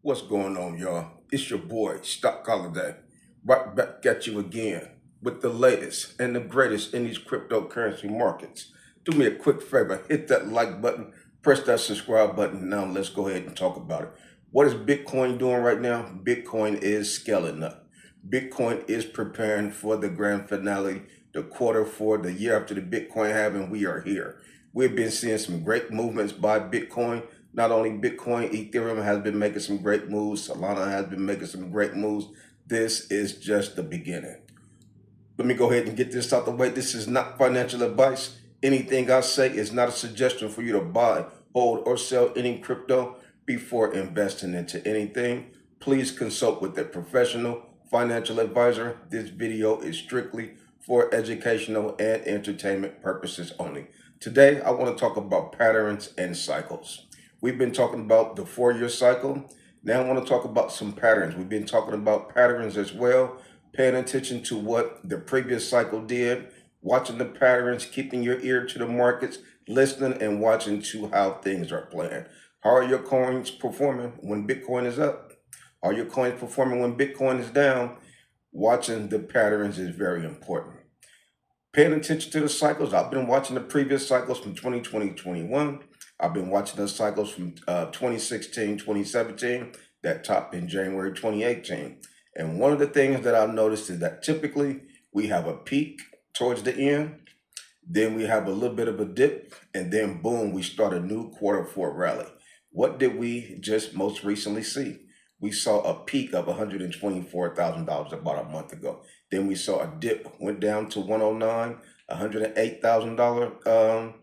What's going on, y'all? It's your boy, Stock Holiday, right back at you again with the latest and the greatest in these cryptocurrency markets. Do me a quick favor, hit that like button, press that subscribe button. Now let's go ahead and talk about it. What is Bitcoin doing right now? Bitcoin is scaling up. Bitcoin is preparing for the grand finale, the quarter four, the year after the Bitcoin halving. We are here. We've been seeing some great movements by Bitcoin. Not only Bitcoin, Ethereum has been making some great moves. Solana has been making some great moves. This is just the beginning. Let me go ahead and get this out the way. This is not financial advice. Anything I say is not a suggestion for you to buy, hold, or sell any crypto before investing into anything. Please consult with a professional financial advisor. This video is strictly for educational and entertainment purposes only. Today, I want to talk about patterns and cycles. We've been talking about the 4-year cycle. Now I want to talk about some patterns. We've been talking about patterns as well, paying attention to what the previous cycle did, watching the patterns, keeping your ear to the markets, listening and watching to how things are playing. How are your coins performing when Bitcoin is up? Are your coins performing when Bitcoin is down? Watching the patterns is very important. Paying attention to the cycles. I've been watching the previous cycles from 2020, 21. I've been watching the cycles from 2016, 2017, that topped in January 2018. And one of the things that I've noticed is that typically we have a peak towards the end, then we have a little bit of a dip, and then boom, we start a new quarter four rally. What did we just most recently see? We saw a peak of $124,000 about a month ago. Then we saw a dip, went down to 109, $108,000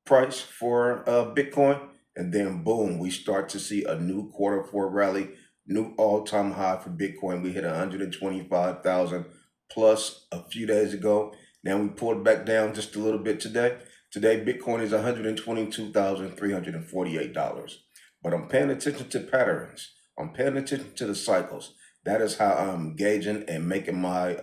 price for Bitcoin. And then boom, we start to see a new quarter four rally, new all-time high for Bitcoin. We hit 125,000 plus a few days ago. Now we pulled back down just a little bit today. Today, Bitcoin is $122,348. But I'm paying attention to patterns. I'm paying attention to the cycles. That is how I'm gauging and making my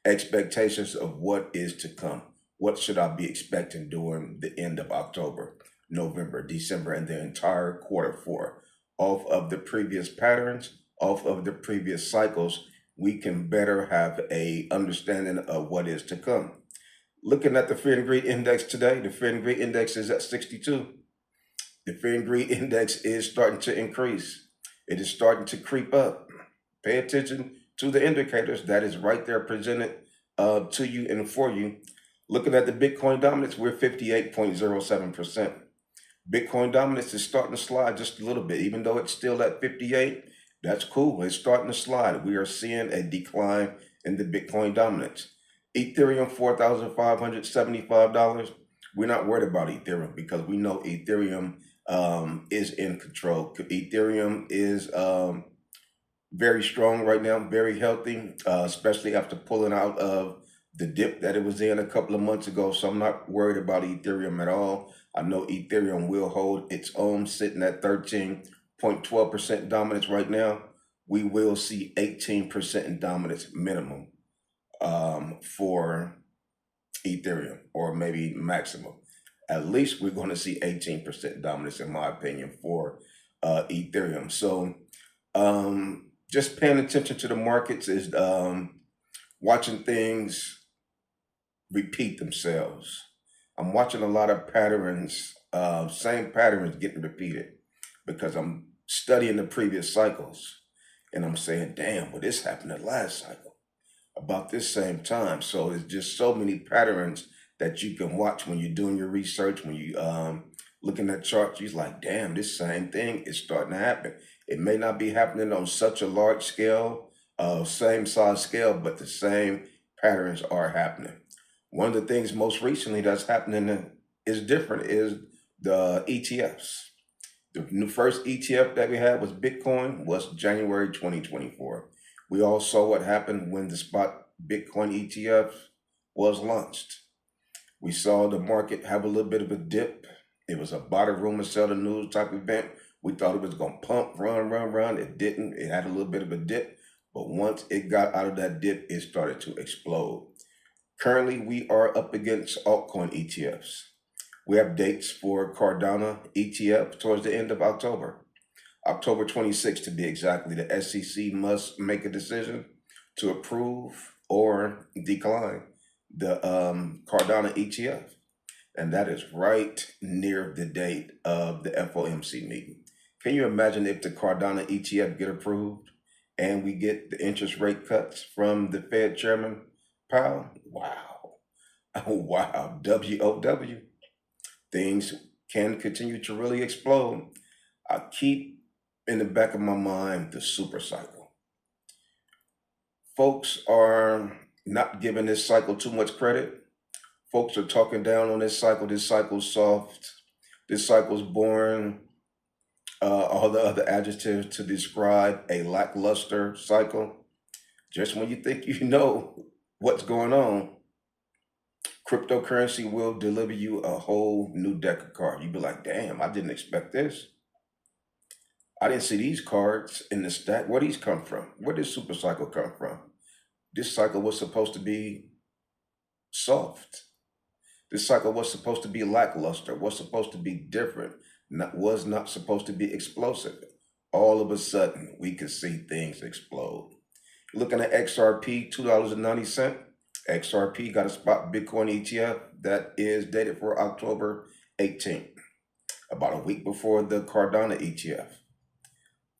expectations of what is to come. What should I be expecting during the end of October, November, December, and the entire quarter four? Off of the previous patterns, off of the previous cycles, we can better have a understanding of what is to come. Looking at the Fear and Greed Index today, the Fear and Greed Index is at 62. The Fear and Greed Index is starting to increase. It is starting to creep up. Pay attention to the indicators that is right there presented to you and for you. Looking at the Bitcoin dominance, we're 58.07%. Bitcoin dominance is starting to slide just a little bit, even though it's still at 58. That's cool. It's starting to slide. We are seeing a decline in the Bitcoin dominance. Ethereum, $4,575. We're not worried about Ethereum because we know Ethereum is in control. Ethereum is very strong right now, very healthy, especially after pulling out of the dip that it was in a couple of months ago. So I'm not worried about Ethereum at all. I know Ethereum will hold its own, sitting at 13.12% dominance right now. We will see 18% in dominance minimum for Ethereum, or maybe maximum. At least we're going to see 18% dominance, in my opinion, for Ethereum. So just paying attention to the markets is watching things repeat themselves. I'm watching a lot of patterns, same patterns getting repeated, because I'm studying the previous cycles and I'm saying, damn, well, this happened the last cycle about this same time. So there's just so many patterns that you can watch when you're doing your research, when you looking at charts. You're like, damn, this same thing is starting to happen. It may not be happening on such a large scale, same size scale, but the same patterns are happening. One of the things most recently that's happening is different is the ETFs. The first ETF that we had was Bitcoin, was January 2024. We all saw what happened when the spot Bitcoin ETF was launched. We saw the market have a little bit of a dip. It was a buy the rumor, sell the news type event. We thought it was going to pump, run. It didn't. It had a little bit of a dip. But once it got out of that dip, it started to explode. Currently, we are up against altcoin ETFs. We have dates for Cardano ETF towards the end of October. October 26th to be exactly, the SEC must make a decision to approve or decline the Cardano ETF. And that is right near the date of the FOMC meeting. Can you imagine if the Cardano ETF get approved and we get the interest rate cuts from the Fed Chairman Powell? Wow. Oh, wow. WOW. Things can continue to really explode. I keep in the back of my mind the super cycle. Folks are not giving this cycle too much credit. Folks are talking down on this cycle. This cycle's soft. This cycle's boring. All the other adjectives to describe a lackluster cycle. Just when you think you know what's going on, cryptocurrency will deliver you a whole new deck of cards. You'd be like, damn, I didn't expect this. I didn't see these cards in the stack. Where these come from? Where did super cycle come from? This cycle was supposed to be soft. This cycle was supposed to be lackluster, was supposed to be different, was not supposed to be explosive. All of a sudden, we could see things explode. Looking at XRP, $2.90. XRP got a spot Bitcoin ETF that is dated for October 18th, about a week before the Cardano ETF.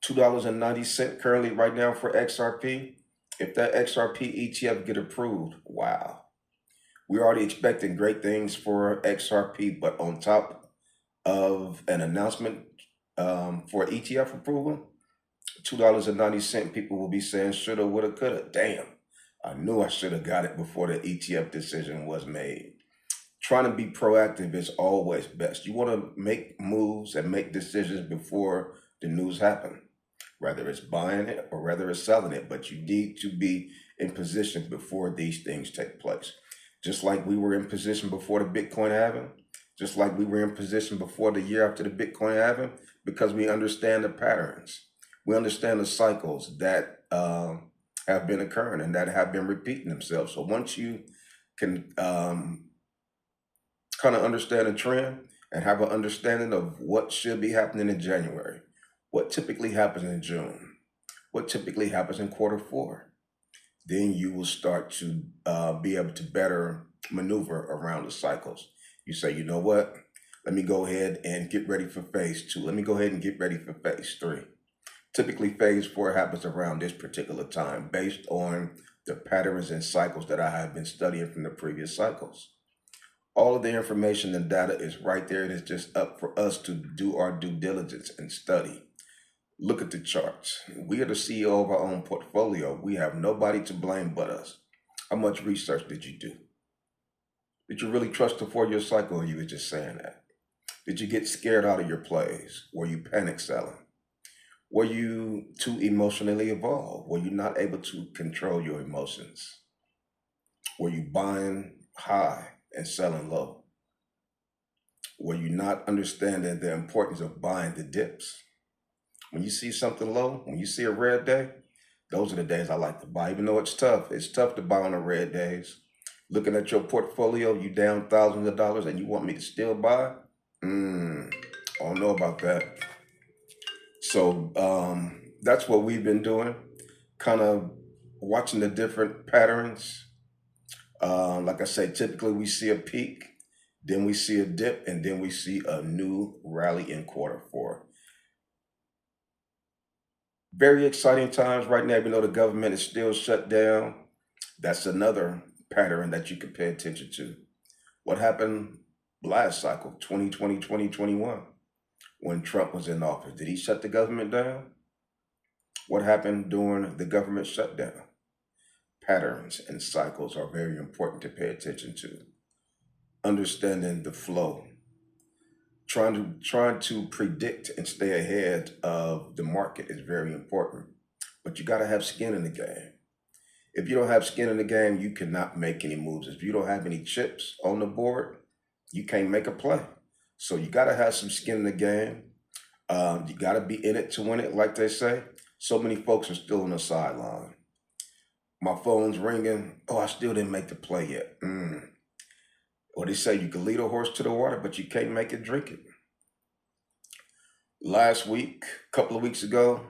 $2.90 currently right now for XRP. If that XRP ETF get approved, wow. We're already expecting great things for XRP, but on top of an announcement for ETF approval, $2.90, people will be saying shoulda, woulda, coulda. Damn, I knew I should have got it before the ETF decision was made. Trying to be proactive is always best. You want to make moves and make decisions before the news happen, whether it's buying it or whether it's selling it, but you need to be in position before these things take place. Just like we were in position before the Bitcoin halving, just like we were in position before the year after the Bitcoin halving, because we understand the patterns. We understand the cycles that have been occurring and that have been repeating themselves. So once you can kind of understand a trend and have an understanding of what should be happening in January, what typically happens in June, what typically happens in Q4, then you will start to be able to better maneuver around the cycles. You say, you know what? Let me go ahead and get ready for phase 2. Let me go ahead and get ready for phase 3. Typically, phase 4 happens around this particular time based on the patterns and cycles that I have been studying from the previous cycles. All of the information and data is right there. It is just up for us to do our due diligence and study. Look at the charts. We are the CEO of our own portfolio. We have nobody to blame but us. How much research did you do? Did you really trust the 4-year cycle, or you were just saying that? Did you get scared out of your plays? Were you panic selling? Were you too emotionally involved? Were you not able to control your emotions? Were you buying high and selling low? Were you not understanding the importance of buying the dips? When you see something low, when you see a red day, those are the days I like to buy, even though it's tough. It's tough to buy on the red days. Looking at your portfolio, you down thousands of dollars and you want me to still buy? I don't know about that. So that's what we've been doing, kind of watching the different patterns. Like I say, typically we see a peak, then we see a dip, and then we see a new rally in Q4. Very exciting times right now, even though the government is still shut down. That's another pattern that you can pay attention to. What happened last cycle, 2020, 2021, when Trump was in office? Did he shut the government down? What happened during the government shutdown? Patterns and cycles are very important to pay attention to. Understanding the flow. Trying to predict and stay ahead of the market is very important. But you got to have skin in the game. If you don't have skin in the game, you cannot make any moves. If you don't have any chips on the board, you can't make a play. So you got to have some skin in the game. You got to be in it to win it, like they say. So many folks are still on the sideline. My phone's ringing. Oh, I still didn't make the play yet. Or they say you can lead a horse to the water, but you can't make it drink it. Last week, a couple of weeks ago,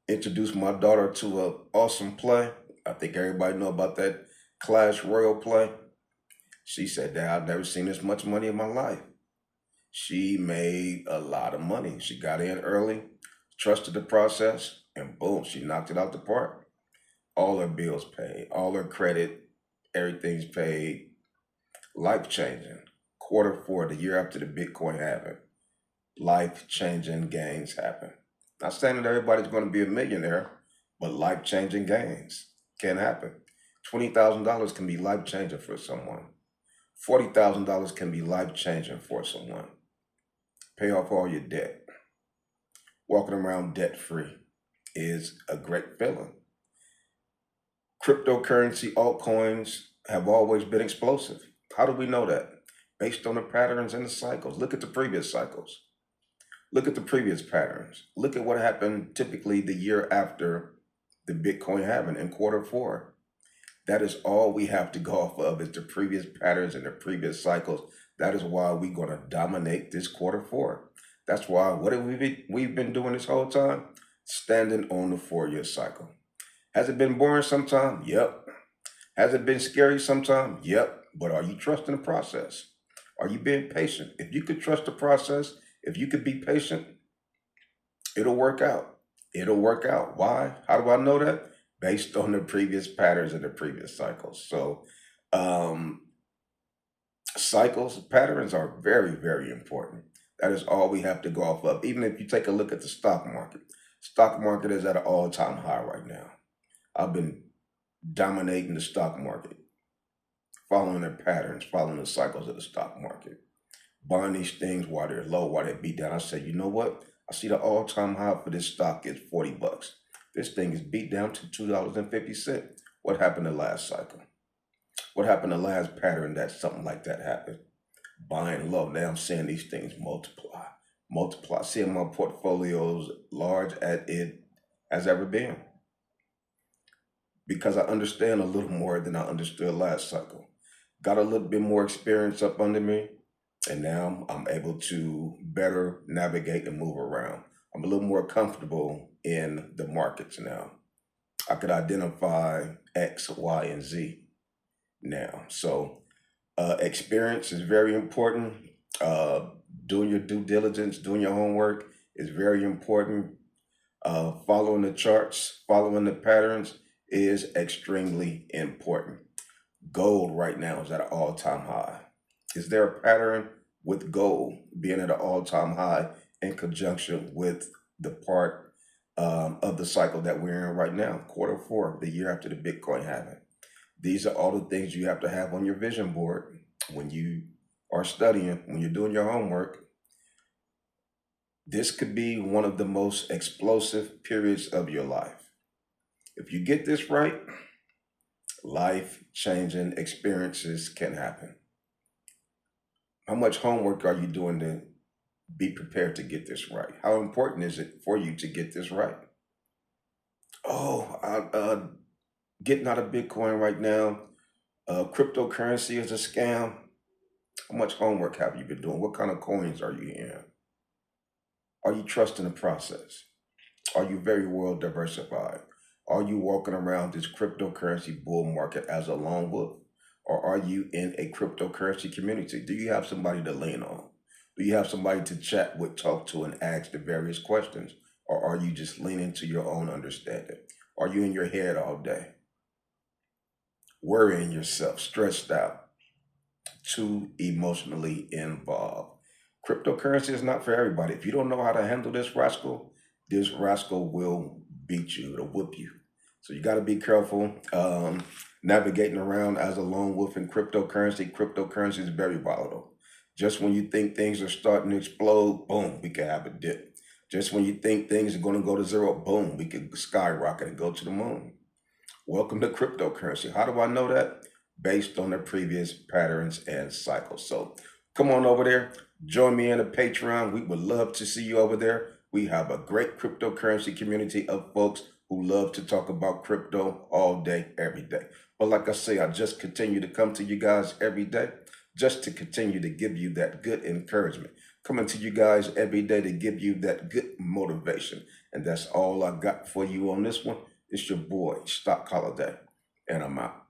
introduced my daughter to an awesome play. I think everybody know about that Clash Royale play. She said, Dad, I've never seen this much money in my life. She made a lot of money. She got in early, trusted the process, and boom, she knocked it out the park. All her bills paid, all her credit, everything's paid. Life changing. Quarter 4, the year after the Bitcoin halving, life changing gains happen. Not saying that everybody's going to be a millionaire, but life changing gains can happen. $20,000 can be life changing for someone. $40,000 can be life changing for someone. Pay off all your debt. Walking around debt free is a great feeling. Cryptocurrency altcoins have always been explosive. How do we know that? Based on the patterns and the cycles. Look at the previous cycles. Look at the previous patterns. Look at what happened typically the year after the Bitcoin halving in quarter 4. That is all we have to go off of is the previous patterns and the previous cycles. That is why we're going to dominate this quarter 4. That's why, what have we've been doing this whole time? Standing on the 4-year cycle. Has it been boring sometime? Yep. Has it been scary sometime? Yep. But are you trusting the process? Are you being patient? If you could trust the process, if you could be patient, it'll work out. It'll work out. Why? How do I know that? Based on the previous patterns and the previous cycles. So cycles, patterns are very, very important. That is all we have to go off of. Even if you take a look at the stock market is at an all-time high right now. I've been dominating the stock market, following the patterns, following the cycles of the stock market, buying these things while they're low, while they beat down. I said, you know what? I see the all-time high for this stock is $40. This thing is beat down to $2.50. What happened the last cycle? What happened the last pattern that something like that happened? Buying low. Now I'm seeing these things multiply. Seeing my portfolios large as it has ever been. Because I understand a little more than I understood last cycle. Got a little bit more experience up under me, and now I'm able to better navigate and move around. I'm a little more comfortable in the markets now. I could identify X, Y, and Z now. So experience is very important. Doing your due diligence, doing your homework is very important. Following the charts, following the patterns is extremely important. Gold right now is at an all-time high. Is there a pattern with gold being at an all-time high in conjunction with the part of the cycle that we're in right now, quarter 4, the year after the Bitcoin halving? These are all the things you have to have on your vision board when you are studying, when you're doing your homework. This could be one of the most explosive periods of your life. If you get this right, life-changing experiences can happen. How much homework are you doing to be prepared to get this right? How important is it for you to get this right? Oh, getting out of Bitcoin right now. Cryptocurrency is a scam. How much homework have you been doing? What kind of coins are you in? Are you trusting the process? Are you very well diversified? Are you walking around this cryptocurrency bull market as a lone wolf? Or are you in a cryptocurrency community? Do you have somebody to lean on? Do you have somebody to chat with, talk to, and ask the various questions? Or are you just leaning to your own understanding? Are you in your head all day? Worrying yourself, stressed out, too emotionally involved. Cryptocurrency is not for everybody. If you don't know how to handle this rascal will beat you, it'll whoop you. So you got to be careful navigating around as a lone wolf in cryptocurrency. Cryptocurrency is very volatile. Just when you think things are starting to explode, boom, we can have a dip. Just when you think things are going to go to zero, boom, we could skyrocket and go to the moon. Welcome to cryptocurrency. How do I know that? Based on the previous patterns and cycles. So come on over there. Join me in the Patreon. We would love to see you over there. We have a great cryptocurrency community of folks who love to talk about crypto all day, every day. But like I say, I just continue to come to you guys every day just to continue to give you that good encouragement, coming to you guys every day to give you that good motivation. And that's all I got for you on this one. It's your boy, Stock Holiday, and I'm out.